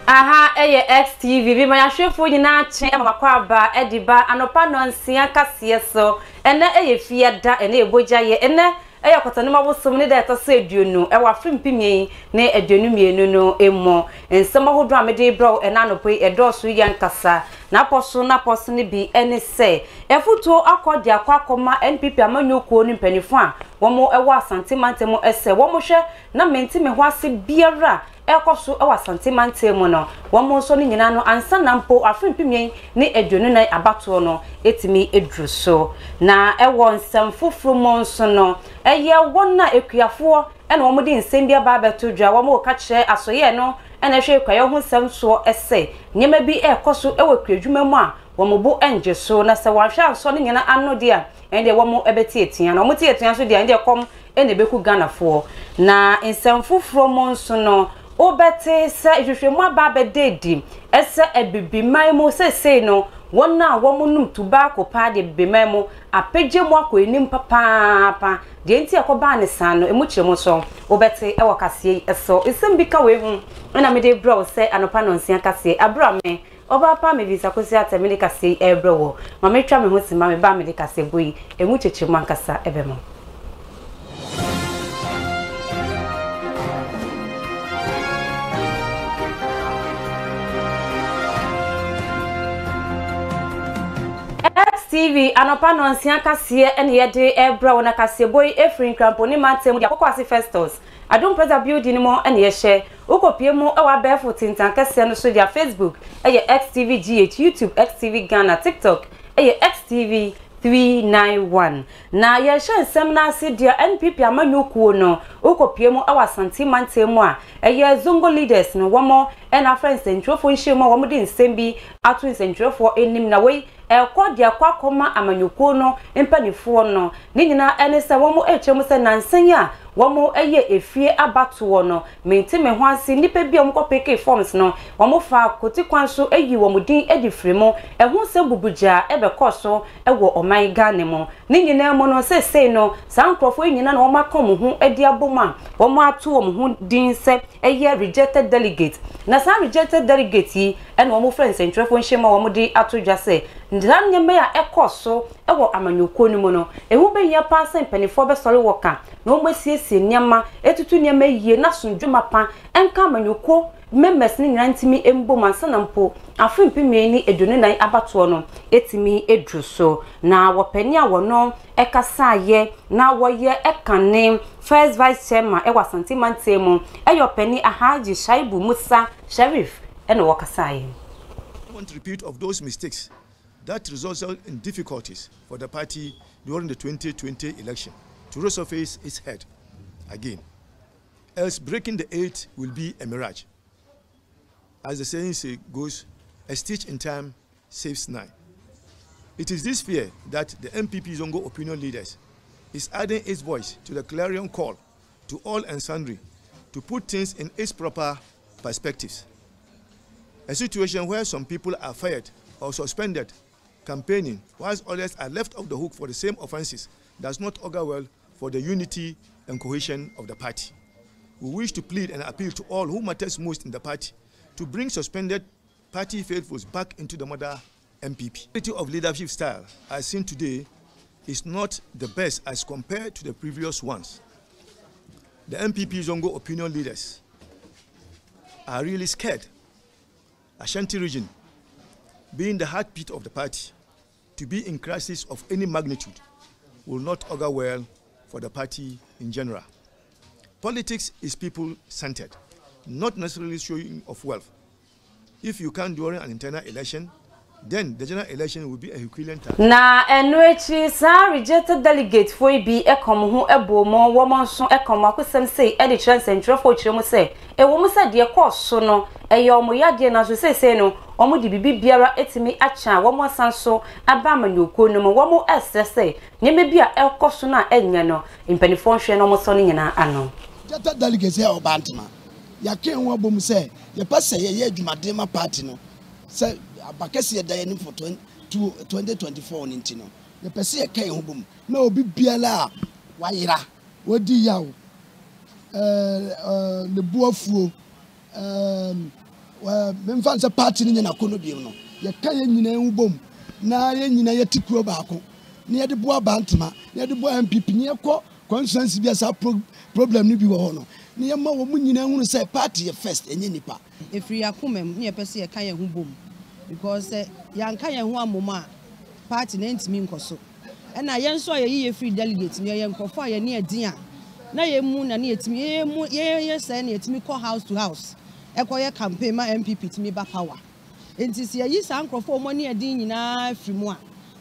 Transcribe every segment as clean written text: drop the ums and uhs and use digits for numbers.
Aha, XTV, vi ma hwefo nyina che amakwa aba ediba anopa no nsia kase so ene fie da ene ebogya ye ene kotanema wosom ne da etose aduonu wa frimpimie ne aduonu mienu no emo nsem ahodo amede bro ene anopoi edoso yankasa na poso ne bi ene se efuto akodi akwa NPP amanyukuo ni mpanifo a womo ewa asante mantemo ese womo hwe na mentime ho ase biara ekoso ewa asante mantemo no womo so ni nyina no ansa na mpo afrimpimie ne aduonu na abato no etimi edru so na ewo nsem foforo mo nso no eye wona ekuafo ene womo di nsem bia ba beto dwa womo ka kire asoye no ene hwe kwaye ho nsem so ese nyema bi ekoso ewo kwadwuma mu a womo bo enje so na se wanhwe anso ne nyina ano dia ende womo ebeti etia na womo ti etia so dia ende kom ene beku Ganafo na nsem foforo mo nso no obete se hwehwemu aba bededi ese ebibiman mo sese no wona womunum tobacco pa de bibiman mo apegye mo akonim papa de enti akoba ne san no emu kyeremo so obete ewo kase eso isem bi ka we hu na me de bro se anopa no nsia kase abra me oba pa me visa kosi atemini kase ebro wo ma me twa me ho sima me ba me de kase boyi emu kyeremo ankasa ebemo TV anopa no nsia kase ene yede ebra wona kase boy efrin kramponi mantem dia kokwase Festus adom preza building mo ene ye hye ukopie mu ewa befo tintan kase no so dia Facebook XTV GH YouTube XTV Ghana TikTok XTV 391 na ye hye nsem na ase dia NPP amanyukuo no ukopie mu ewa santi mantem a zongo leaders no womo ena friends entrofo nhye womo di nsem bi atu entrofo enim na we ekodi akwakoma amanyukuo no mpanifo no ni nyina ene se womo echemu se nansen a womo efie abato no mentime ho ase nipa bia mkopeke forms no womo fa koti kwanso womo din edifremo eho se bubuja ebekoso ewo oman Ghana mo ni nyina mo no se no sankrofo nyina na womo akom ho edi aboma womo ato womo ho din se rejected delegate na san rejected delegate yi ene womo friends entrefo nhema womo di ato dwase ndan nyeme ya ekoso ewo amanyukuo ni mo no ehu be nya pa mpanifo be sori woka na womo siesie nyama etutu nyama yie na sondwuma pa enka amanyukuo members ni nyina ntimi embo mansa na mpo afimpimie ni edunu nan abato no etimi edru so na wopani a wono ekasa ye na woye ekane first vice chairman ewa santi mantemu eyopani Ahaji Shaibu Musa Sharif ene wakasa ye. I want to repeat of those mistakes that resulted in difficulties for the party during the 2020 election to resurface its head again. Else breaking the eight will be a mirage. As the saying goes, a stitch in time saves nine. It is this fear that the MPP Zongo opinion leaders is adding its voice to the clarion call to all and sundry to put things in its proper perspectives. A situation where some people are fired or suspended campaigning whilst others are left off the hook for the same offenses does not augur well for the unity and cohesion of the party. We wish to plead and appeal to all who matters most in the party to bring suspended party faithfuls back into the mother MPP. The quality of leadership style as seen today is not the best as compared to the previous ones. The MPP Zongo opinion leaders are really scared. Ashanti region, being the heartbeat of the party, to be in crisis of any magnitude will not augur well for the party in general. Politics is people-centered, not necessarily showing of wealth. If you can during an internal election, then the general election will be a equivalent. Na enwechi sa rejected delegate foi bi ekom ho ebomo womo so ekom akusem sei e de chance entrofo chiremu sei e womo se de koso no eyomo yade na so sei no omo di bibi biara etimi acha womo sanso aba amanyukuo no mo womo esese nyeme bia ekoso na enya no impanifo hwe no mo so no nyina ano rejected delegate say obantma ya ken wo bom sei ye pese ye adwumadema party no say abakese ye dan for 2024 nintino ye pese ye kan ho bom na obi biala wayira wodi yawo le buafuo memfa nse party ni na kono biem no ye ka ye nyina hu bom na ye nyina ye tikuo baako na ye de boa bantama na ye de boa MPP ni ye kɔ constituency bi asa problem ni bi wo ho no na ye ma wo mu nyina hu say party ye first enye nipa efiri akomam ni ye pese ye ka ye hu bom because yan ka ye hu amoma party na ntimi nkoso na ye nso ye free delegate ni ye nkofo ye ne adin a na ye mu na ne yetimi ye say na yetimi call house to house ekoye campaign ma MPP timi ba power enti se yi sa nkrofo mo ne adin nyina free mu a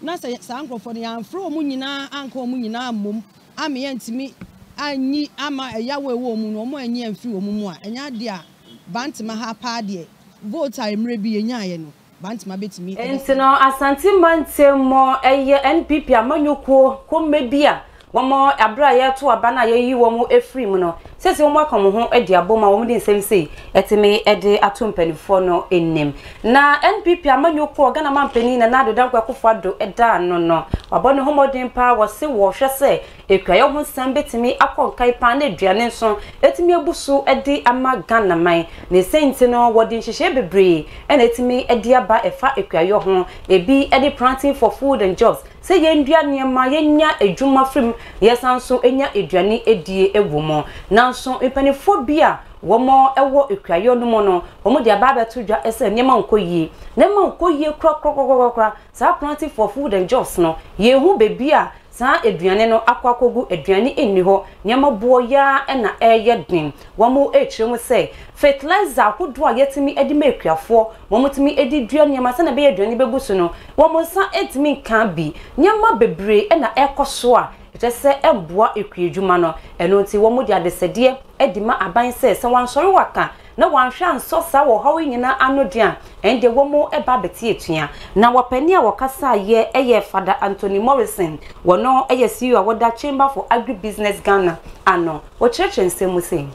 na se sa nkrofo ne yan fro mu nyina anka mu nyina mom ame ye ntimi anyi ama eyawo ewo mu no mo anyi amfiri wo mu a enya de a bantima ha pa de vote a emre bi enya ye no bantima betimi enti no Asante Mantemo eye NPP amanyuko ko media womo abra ye to aba na ye yi womo efiri mu no sese womo akomo ho edi aboma womo de nsem sei etime ede atompanifo no ennem na NPP amanyuko Ghana mampani na nado dankwa kofado eda no wabone homodin pa wose wo hwese ekwaye ho nsam betimi akonkai pa na aduane nso etimi ebusu edi ama Ghana man ne senti no wodi nhihye bebre ena etimi edi aba efa ekwaye ho ebi edi planting for food and jobs say yendua niema yenya adwuma frim yesanso enya aduane edie ewomo nanso epanifobia womo ewo ekwayo no mo no womo de aba beto dwa ese niema nkoyie nema nkoyie kra sa planting for food and jobs no yehu bebia sa aduane no akwakogu aduane enni ho niema boya na eyedin womo echiremu say fertilizer kodo a yetimi edi mekwiafo womo timi edi dua niema sa na be aduane begusu no womo sa etimi kan bi niema bebre na ekoso a etese emboa ekwiedwuma no eno nti womo de adesede edima aban se wansori waka na wanhwa nsosa wo hawo nyina anodia ende womo eba beti etua na wapani a wakasa ye eye Father Anthony Morrison wono eye CEO awoda Chamber for Agribusiness Ghana ano wo church nsemu sei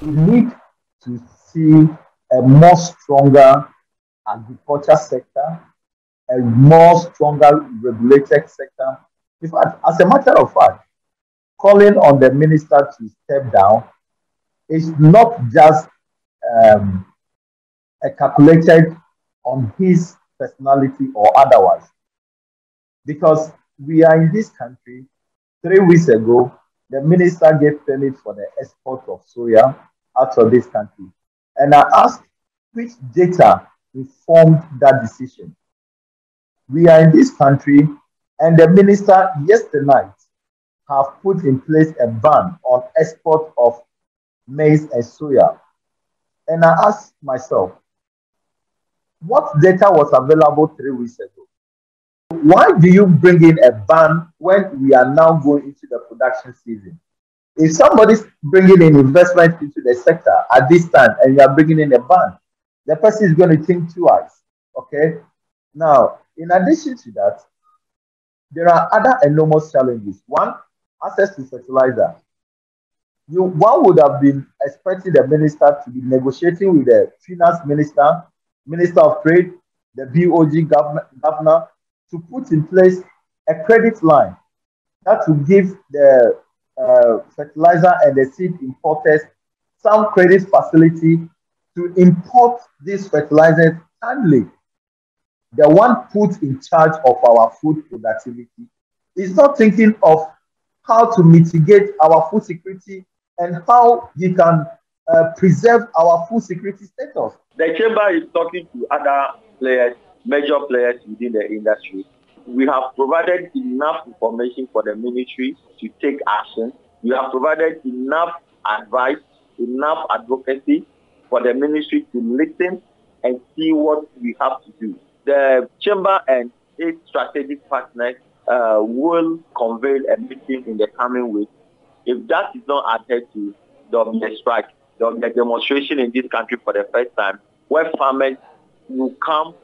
we need to see a more stronger agriculture sector, a more stronger regulated sector. In fact, as a matter of fact, calling on the minister to step down is not just calculated on his personality or otherwise. Because we are in this country, 3 weeks ago, the minister gave permit for the export of soya out of this country. And I asked which data informed that decision. We are in this country, and the minister yesterday night have put in place a ban on export of maize and soya. And I asked myself, what data was available 3 weeks ago? Why do you bring in a ban when we are now going into the production season? If somebody's bringing in investment into the sector at this time and you are bringing in a ban, the person is going to think twice, okay? Now, in addition to that, there are other enormous challenges. One, access to fertilizer. One would have been expecting the minister to be negotiating with the finance minister, Minister of Trade, the BOG governor, to put in place a credit line that will give the fertilizer and the seed importers some credit facility to import these fertilizers timely. The one put in charge of our food productivity is not thinking of how to mitigate our food security and how he can preserve our food security status. The chamber is talking to other players, major players within the industry. We have provided enough information for the ministry to take action. We have provided enough advice, enough advocacy for the ministry to listen and see what we have to do. The chamber and its strategic partners will convene a meeting in the coming week. If that is not adhered to, there will be a strike. There will be a demonstration in this country for the first time where farmers will come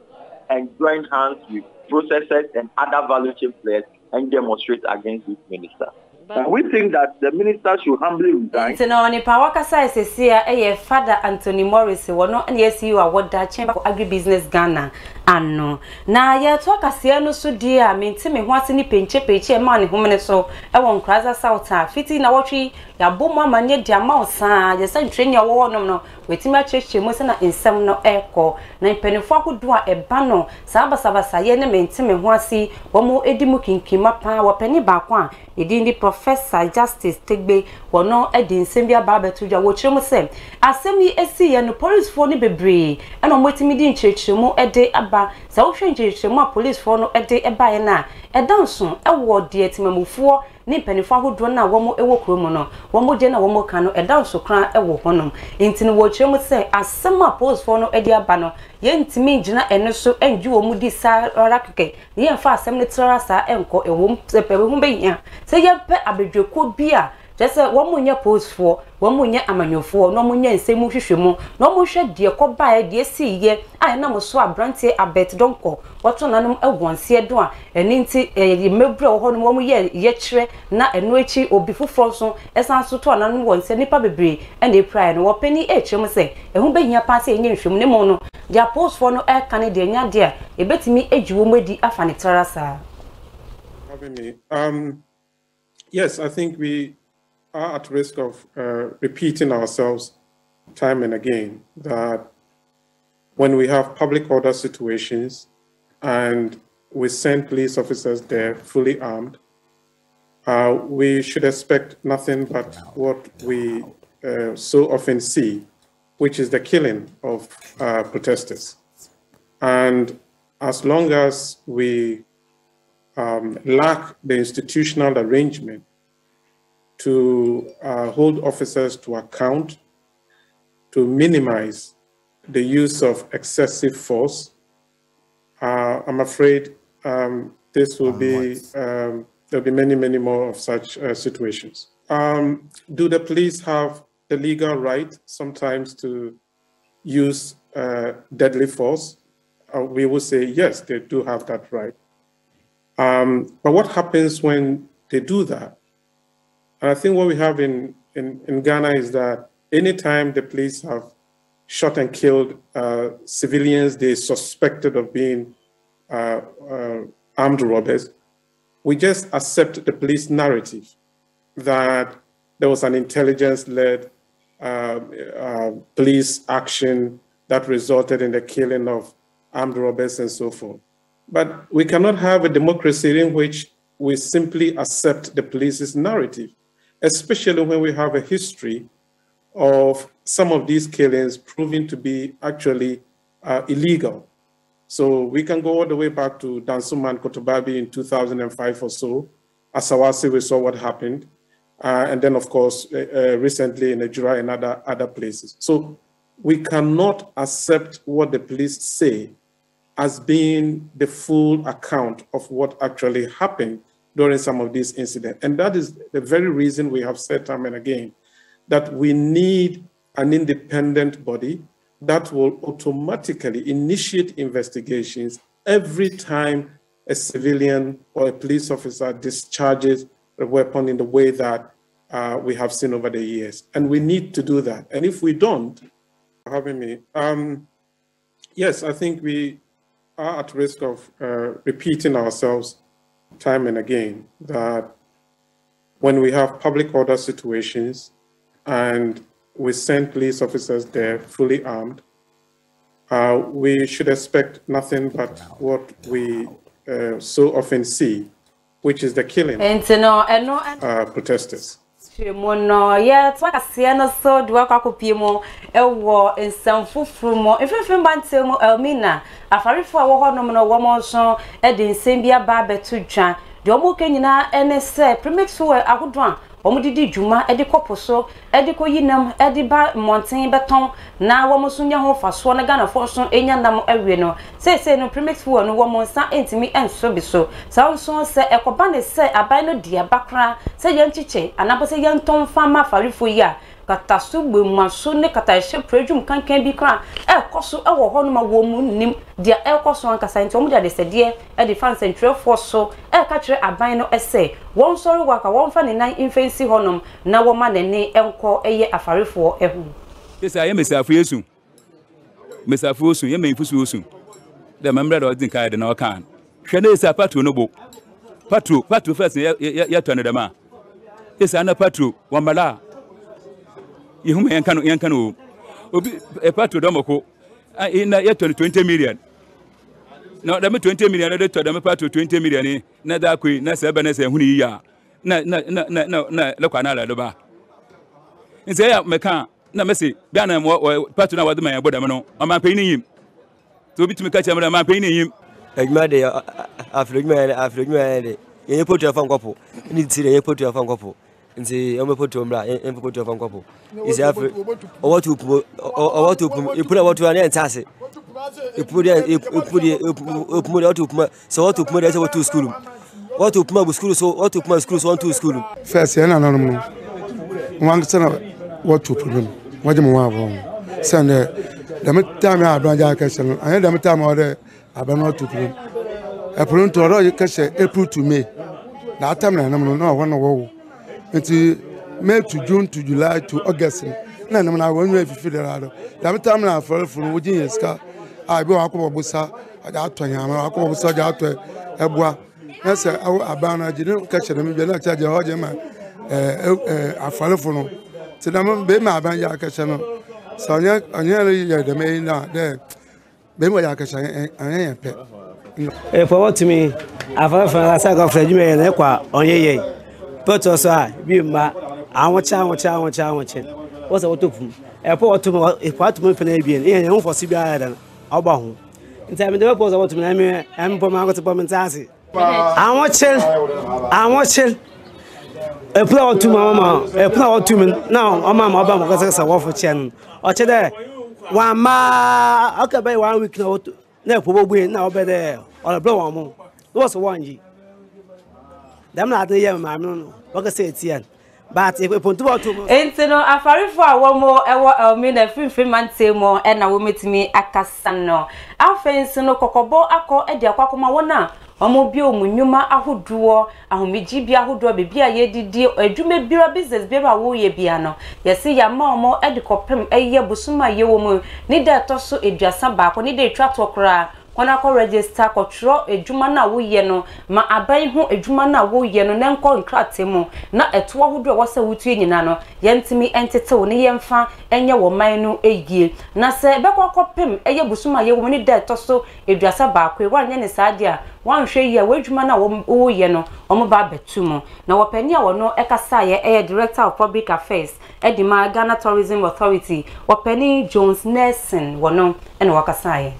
and join hands with processors and other value chain players and demonstrate against this minister. And we think that the minister should humbly resign. No, ni pa wakasa ese Father Anthony Morrison wono na CEO awoda Chamber for Agribusiness Ghana ano na ye to akase no so die a menti me ho ase ni penche ma ne homene so e won kraza south a fiti na wotwi ya bomu amanye dia ma osan je se ntwenya wo nom no wetimi acheche mo se na ensem no eko na mpenifo akodo a eba no sabasa ye ne menti me ho ase wo mo edimu kinkima pa wo pani ba kwa edi ndi Professor Justice Tegbe wono edi nsem bia ba betudwa wo kyerem se asem yi esi ye no police for ni bebre e no motimi di nkyerkyeremu ede aba sa wo hwe nkyerkyeremu a police for no ede eba ye na edanso ewo de etimamufuo ni penifo ahodo na wo mo ewo kromo no wo mo je na wo mo ka no edanso kran ewo honom enti no wo kyerem se asem a police for no ede aba no ye ntimi gina eno so enju wo mu di sa rakeke ye mfa asem ne trara sa enko ewo sepe hu be nya se ye pe abedweko bia jese wo mu nya post for wo mu nya amanyofo no mu nya nsemu hwehwemu no mu hwe de koba de si ye ai na mo so abrante abet donko woto nanom ewonse do a eni nti mebure wo ho no mu ye kire na eno echi obi fufro so esan so to nanom wonse nipa bebre ene prai no wo pani echem se ehu behia pass enye nhwemu ne mo no dia post for no e kan de nya de a ebetimi ejiwo medi afa ne terasa yes, I think we are at risk of repeating ourselves time and again, that when we have public order situations and we send police officers there fully armed, we should expect nothing but what we so often see, which is the killing of protesters. And as long as we lack the institutional arrangement to hold officers to account, to minimize the use of excessive force, I'm afraid this will be, there'll be many more of such situations. Do the police have the legal right sometimes to use deadly force? We will say, yes, they do have that right. But what happens when they do that? And I think what we have in Ghana is that anytime the police have shot and killed civilians they suspected of being armed robbers, we just accept the police narrative that there was an intelligence-led police action that resulted in the killing of armed robbers and so forth. But we cannot have a democracy in which we simply accept the police's narrative, especially when we have a history of some of these killings proving to be actually illegal. So we can go all the way back to Dansoman Kotobabi in 2005 or so. Asawasi, we saw what happened. And then, of course, recently in Nigeria and other places. So we cannot accept what the police say as being the full account of what actually happened during some of these incidents. And that is the very reason we have said time and again that we need an independent body that will automatically initiate investigations every time a civilian or a police officer discharges a weapon in the way that we have seen over the years. And we need to do that. And if we don't, having me, yes, I think we are at risk of repeating ourselves time and again, that when we have public order situations and we send police officers there fully armed, we should expect nothing but what we so often see, which is the killing protesters. Mono ya twakase no so de wakakopie mo ewo ensamfufuru mo efefe mbante mo Elmina afarifo a wo honom no wo mo so e de nsem bia ba betudwa de omo kenyina ene se primexo agodo a omo didi dwuma e de kopo so e de koyinam e de ba monten beton na wo mo so nya ho faso na Ghana fo so enya nam awie no se no primexo no wo mo nsa entimi enso bi so sa so se ekoba ne se aban no dia bakra se yanchiche anabo se yanton fama farifo yi a katasu gbemaso ne katahye prejum kankan bi kra ekoso ewo ho no ma wo mu nim dia ekoso ankasa nti omu dia de sede e de fan central force so ka kire aban no ese won sori waka won fa ne nan infensi honom na wo ma ne ne enko eye afarifo ehu yesa ye mesafu yesu ye me infusu osu the member of the kind no can hwene is a patro no bo patro first ya to the ma is an patro wamala ihum yankan o obi a patro domoko in ya 20 million no dem 20 million no to dem patro 20 million na da koi na se bana se huni ya na le kwa na la do ba nse ya meka na mesi bia na patro na wade man bodam no o pe ni yim so bitumi ka chamra man pe ni yim adwuma de afrigma de ye poto afan kopo ni tire ye poto afan kopo nti o me poto mra en poto afan kopo is afri o what ipura what you are entase ipura what so what upuma say what to school what upuma school so what upuma school so want to school first yana no wan sana what to problem what mo wa bon send the time I don't ja question and the time order about to problem e pronto oro ye kase April to May that time na no one wo nti May to June to July to August na na won we fi federal that time na for wo jin yeska I be akobo busa aja atonya ma akobo busa aja ato ebua na se abana jine kase na me be na charge ho je ma afalefo no ti na be ma aban ja kase no so anya ya de me na de be mo ja kase anya pe for what to me afalefo na sa go freju me na kwa onyeye poto so a bi ma awon cha what's what to po to me part me fe na bi en e for si bi ada na oba ho nti me de po so what to me em po ma go to po me ntase awon chel Epla otu mama epla otu me now o mama oba mo kasa wo fo chen o che de wa ma akabe 1 week na otu na epobo na obede o bro wa mo what's one yi dem na ade ye ma no o ka say tian but e pontu otu mo enti no afarifo awo mo ewo elmi na finfin mante mo e na wo metimi akasa no afensi no kokobo akọ e di akwakoma wona omo bi omunyuma ahoduo ahomegi bi ahoduo bebi a yedidi adwuma bira business bira wo ye bia no yesi ya ma omo edikopem eye busuma ye wo mu ni da toso eduasa ba ko ni da etwa to kra kona ko register ko tro adwuma na wo ye no ma aban ho adwuma na wo ye no na nko nkrate mu na eto ahoduo wo se wutu nyina no yentimi entetew ne yemfa enye wo man no egie na se be ko kopem eye busuma ye wo mu ni da toso eduasa ba ko wa nya ne sadia wan hwe ye wadwuma na wo ye no omo ba betu mu na wopani a wono ekasa ye director of public affairs edima Ghana Tourism Authority wopani Jones Nelson wono ene wakasa ye.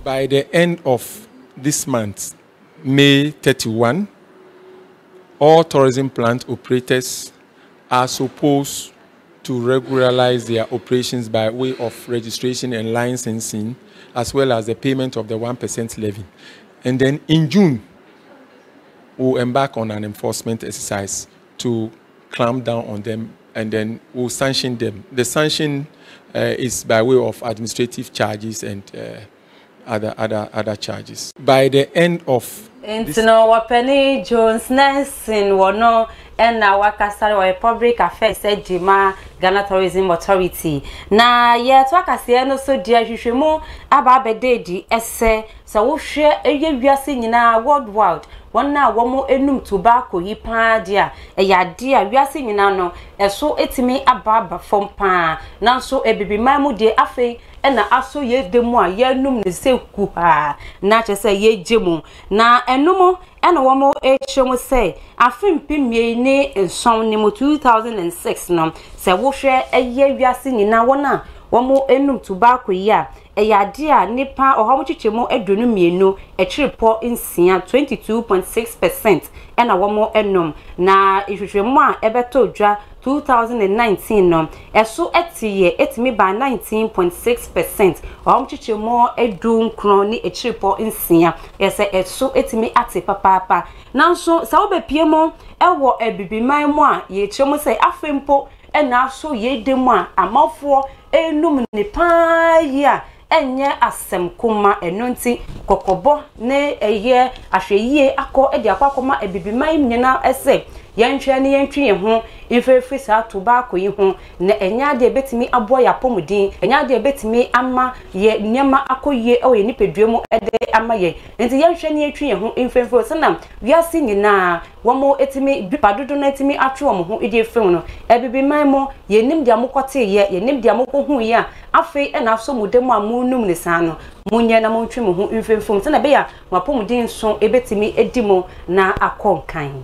By the end of this month, May 31, all tourism plant operators are supposed to regularize their operations by way of registration and licensing, as well as the payment of the 1% levy. And then in June, we'll embark on an enforcement exercise to clamp down on them, and then we'll sanction them. The sanction is by way of administrative charges and other charges. By the end of no wapeni Jones Nelson wono na wakasari wa public affairs edima Ghana Tourism Authority na ye to akase no so dia hwehwemu aba bededi ese so wo hwe eye wiase nyina worldwide wonna womo enum tobacco hipa dia ya dia wiase nyina no eso etimi aba fom pa nanso ebibiman mu de afei ena aso ye demu a ye num ne se ku ha na che se ye jemu na enumo ena womo echemu se afimpimie ni enson ni mo 2006 no se wo hwe eye wiase nyina wona womo enum tobacco ya eya dia nipa ohom chichemu edonu mienu echiripo nsia 22.6% ena womo enum na ihwehwemu a ebeto dwa 2019 no eso etiye etimi ba 19.6% ohom chichemu edun kron ni echiripo nsia yese eso etimi ate papapa nanso sa obepiemo ewo ebibiman mu a ye chemu se afempo ena so ye demu a amafo enum ne pa ya enye asem kuma enunti kokobo ne eye ahweyie akọ edi akwakoma ebibiman nyina ese yɛntwe ne yɛntwe yɛn ho mfefiri saa to ba ko yi ho na enya de betimi aboa ya pomudin enya de betimi ama ye nyema akoyie o ye nipadua mu ede ama ye nti yɛhwɛ ne yɛtwe yɛn ho mfefiri so na wiase nyina wɔmo etimi bipadodo na etimi atwe wɔn ho edi efem no ebibi man mo yenim dia mokote ye yenim dia mokohu ye a afei na so mudem a munum ne saa no munye na montwe mo ho mfefiri so na be ya wapomudin so ebetimi edimo na akonkan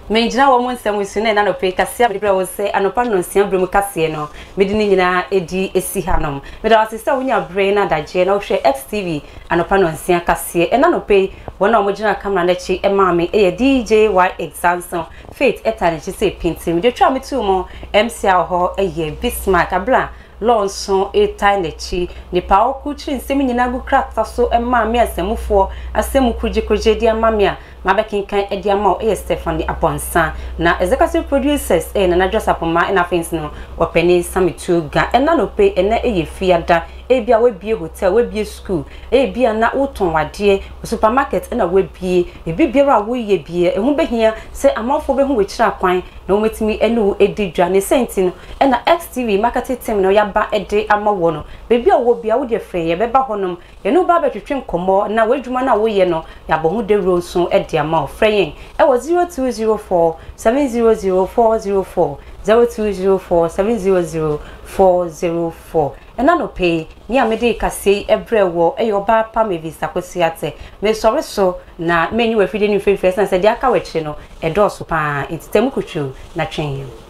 menjina wo monsem wisune na no pe kase abibra wo se anopa no nsia bremu kase no medini nyina edi esi hanom meda wasisa wonya brain na daje na wo hwe XTV anopa no nsia kase na no pe wona mo gina camera na chi e maame e DJ Y Exanson Faith etane chi se pinti me de twa me tu mo MC ho e Bismarck abla lonson etane chi ni pa okuchi nsemi nyina gu krakta so e maame asemufo asemu kuje dia maame a mabekinkan ediama o Stephanie Aponsa na executive producers na Najosapoma na fence no openi samitu ga na no pe na fiada ebia we bie hotel we bie school ebia na uton wade supermarket na we bie ebibiara wo ye bie ehu behia se amafo behu we kira kwan na wo metimi enu edidwa ne senti no na XTV marketing team no yaba ede amawo no bebia wo bia wo de frɛ ye beba honom ye no ba betwetwe nkomo na wadwuma na wo ye no yabo hu de ronso diama frɛyen e was 0204 700404 0204 700404 ena no pay ni amede kase ebrewo eyoba pa me visa kwesiate me sori so na menyu afide ni fefe na se dia ka weche no edoso pa intitemu kuchu na twen you